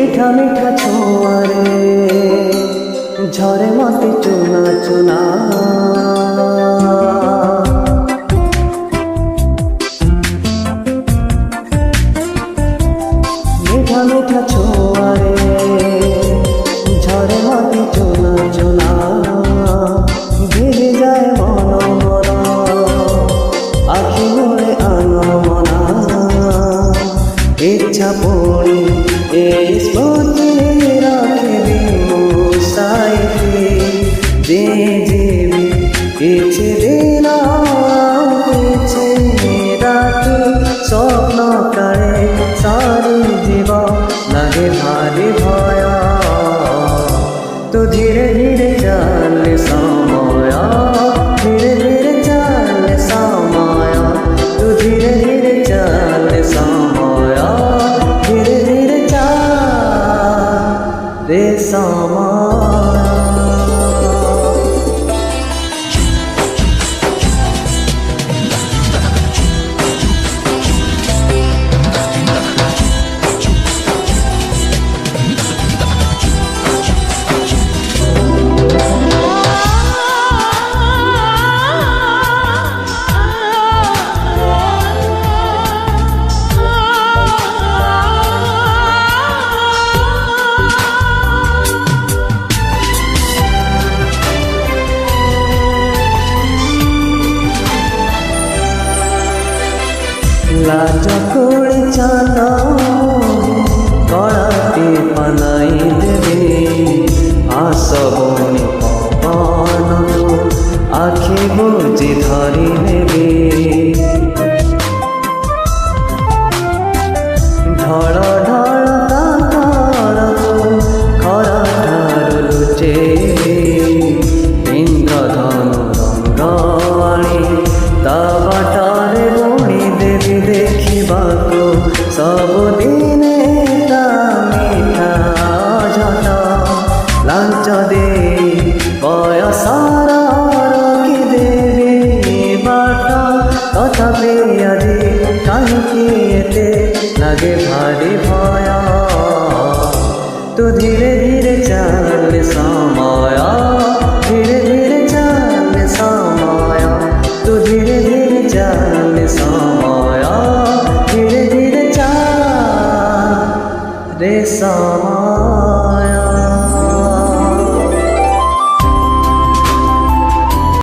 মিঠা মিঠা ছোঁয়ারে ঝরে মতে চুনা চুনা মিঠা মিঠা ছোঁয়ারে ঝরে মতে চুনা চুনা ভিজে যায় মন মরা আখি মোরে আনমনা ইচ্ছা পড়ি এই স্মৃতি রাখিবি মুসাইতে যে জীবি কিছু দিন পিছে রাখি স্বপ্ন কারে সারি জীব লাগে ভারি ভয় তো ধীরে ধীরে চলে সময় ধীরে ধীরে চলে সময় তো ধীরে ধীরে চলে সময় ধীরে ধীরে চলে সময় লাজ করে চাঁদা কড়াতে পানাই দেবে আসবনি পবন আখি বুঝি ধরি নেবে ঢড় ঢড় তার খরা ঢার লুচে ইন্দ্রধনু রঙ্গাণী তা বাটারে বণি দেবী দেখিবাকু ସବୁଦିନେ ତା ମିଠା ଝଟ ଲାଞ୍ଚ ଦେଇ ବୟସର ରଖି ଦେବି ବାଟ ତଥାପି ଆଜି କାହିଁକି ଏତେ ଲାଗେ ଭାରି ଭୟ ତୁ ଧୀରେ